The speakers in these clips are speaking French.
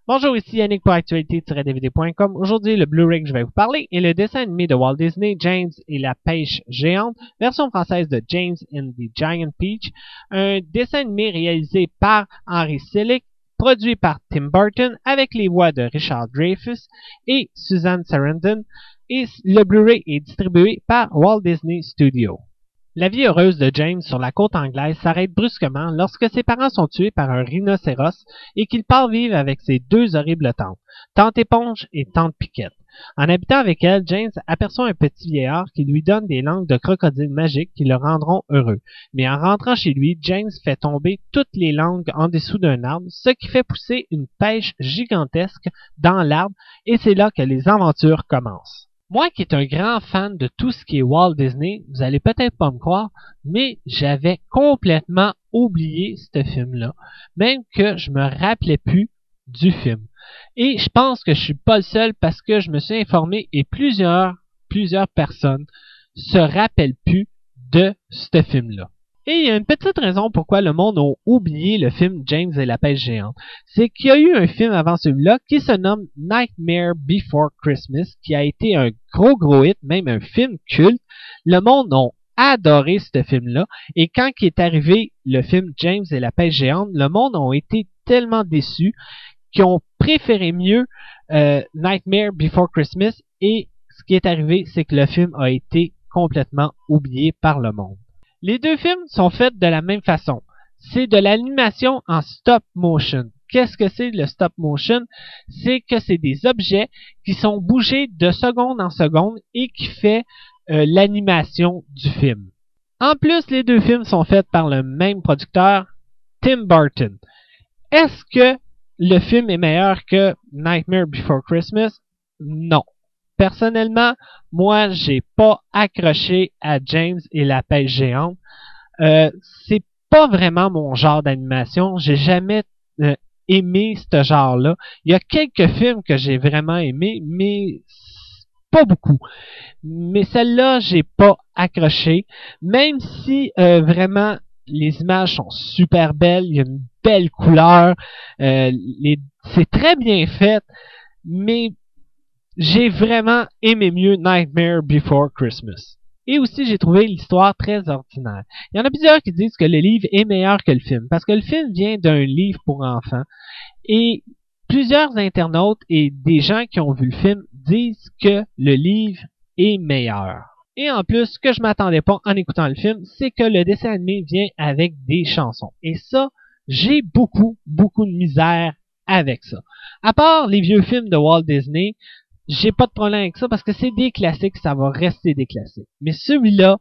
Bonjour, ici Yannick pour Actualité-DVD.com. Aujourd'hui, le Blu-ray que je vais vous parler est le dessin animé de Walt Disney, James et la pêche géante, version française de James and the Giant Peach, un dessin animé réalisé par Henry Selick, produit par Tim Burton avec les voix de Richard Dreyfuss et Susan Sarandon, et le Blu-ray est distribué par Walt Disney Studios. La vie heureuse de James sur la côte anglaise s'arrête brusquement lorsque ses parents sont tués par un rhinocéros et qu'il part vivre avec ses deux horribles tantes, Tante Éponge et Tante Piquette. En habitant avec elle, James aperçoit un petit vieillard qui lui donne des langues de crocodile magiques qui le rendront heureux. Mais en rentrant chez lui, James fait tomber toutes les langues en dessous d'un arbre, ce qui fait pousser une pêche gigantesque dans l'arbre et c'est là que les aventures commencent. Moi qui est un grand fan de tout ce qui est Walt Disney, vous allez peut-être pas me croire, mais j'avais complètement oublié ce film-là, même que je me rappelais plus du film. Et je pense que je suis pas le seul parce que je me suis informé et plusieurs personnes se rappellent plus de ce film-là. Et il y a une petite raison pourquoi le monde a oublié le film James et la pêche géante. C'est qu'il y a eu un film avant celui-là qui se nomme Nightmare Before Christmas, qui a été un gros hit, même un film culte. Le monde a adoré ce film-là. Et quand il est arrivé le film James et la pêche géante, le monde a été tellement déçus qu'ils ont préféré mieux Nightmare Before Christmas. Et ce qui est arrivé, c'est que le film a été complètement oublié par le monde. Les deux films sont faits de la même façon. C'est de l'animation en stop motion. Qu'est-ce que c'est le stop motion? C'est que c'est des objets qui sont bougés de seconde en seconde et qui fait l'animation du film. En plus, les deux films sont faits par le même producteur, Tim Burton. Est-ce que le film est meilleur que Nightmare Before Christmas? Non. Personnellement, moi, j'ai pas accroché à James et la pêche géante. C'est pas vraiment mon genre d'animation. J'ai jamais aimé ce genre-là. Il y a quelques films que j'ai vraiment aimés, mais pas beaucoup. Mais celle-là, j'ai pas accroché. Même si vraiment les images sont super belles, il y a une belle couleur, c'est très bien fait, mais j'ai vraiment aimé mieux Nightmare Before Christmas. Et aussi, j'ai trouvé l'histoire très ordinaire. Il y en a plusieurs qui disent que le livre est meilleur que le film, parce que le film vient d'un livre pour enfants. Et plusieurs internautes et des gens qui ont vu le film disent que le livre est meilleur. Et en plus, ce que je m'attendais pas en écoutant le film, c'est que le dessin animé vient avec des chansons. Et ça, j'ai beaucoup de misère avec ça. À part les vieux films de Walt Disney, j'ai pas de problème avec ça parce que c'est des classiques, ça va rester des classiques. Mais celui-là,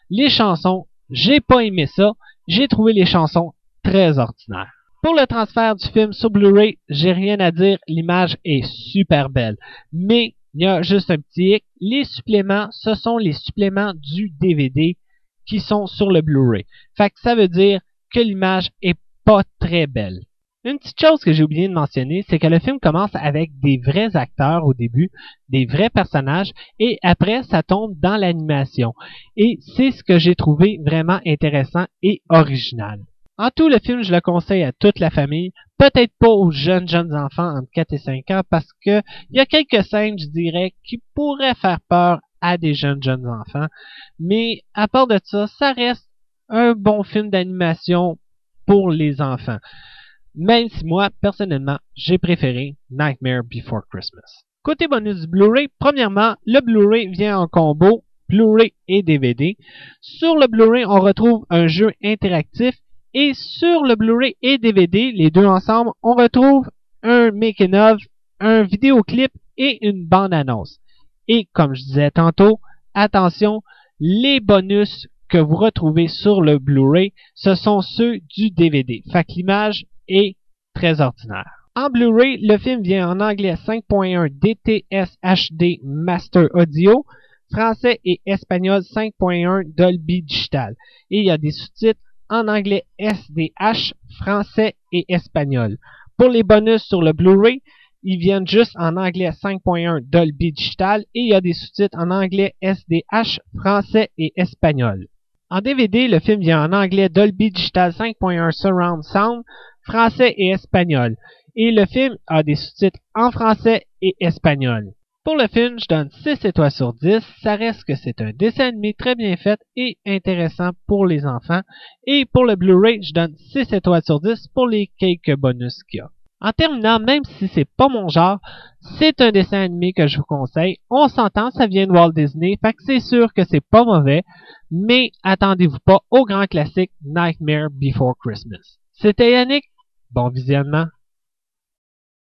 les chansons, j'ai pas aimé ça. J'ai trouvé les chansons très ordinaires. Pour le transfert du film sur Blu-ray, j'ai rien à dire, l'image est super belle. Mais il y a juste un petit hic, les suppléments, ce sont les suppléments du DVD qui sont sur le Blu-ray. Fait que ça veut dire que l'image est pas très belle. Une petite chose que j'ai oublié de mentionner, c'est que le film commence avec des vrais acteurs au début, des vrais personnages, et après, ça tombe dans l'animation. Et c'est ce que j'ai trouvé vraiment intéressant et original. En tout, le film, je le conseille à toute la famille, peut-être pas aux jeunes enfants entre 4 et 5 ans, parce que il y a quelques scènes, je dirais, qui pourraient faire peur à des jeunes enfants. Mais à part de ça, ça reste un bon film d'animation pour les enfants. Même si moi, personnellement, j'ai préféré Nightmare Before Christmas. Côté bonus du Blu-ray, premièrement, le Blu-ray vient en combo Blu-ray et DVD. Sur le Blu-ray, on retrouve un jeu interactif et sur le Blu-ray et DVD, les deux ensemble, on retrouve un making-of, un vidéoclip et une bande-annonce. Et comme je disais tantôt, attention, les bonus que vous retrouvez sur le Blu-ray, ce sont ceux du DVD. Fait que l'image est très ordinaire. En Blu-ray, le film vient en anglais 5.1 DTS HD Master Audio, français et espagnol 5.1 Dolby Digital. Et il y a des sous-titres en anglais SDH, français et espagnol. Pour les bonus sur le Blu-ray, ils viennent juste en anglais 5.1 Dolby Digital et il y a des sous-titres en anglais SDH, français et espagnol. En DVD, le film vient en anglais Dolby Digital 5.1 Surround Sound, français et espagnol. et le film a des sous-titres en français et espagnol. Pour le film, je donne 6 étoiles sur 10. Ça reste que c'est un dessin animé très bien fait et intéressant pour les enfants. Et pour le Blu-ray, je donne 6 étoiles sur 10 pour les quelques bonus qu'il y a. En terminant, même si c'est pas mon genre, c'est un dessin animé que je vous conseille. On s'entend, ça vient de Walt Disney, fait que c'est sûr que c'est pas mauvais, mais attendez-vous pas au grand classique Nightmare Before Christmas. C'était Yannick, bon visionnement.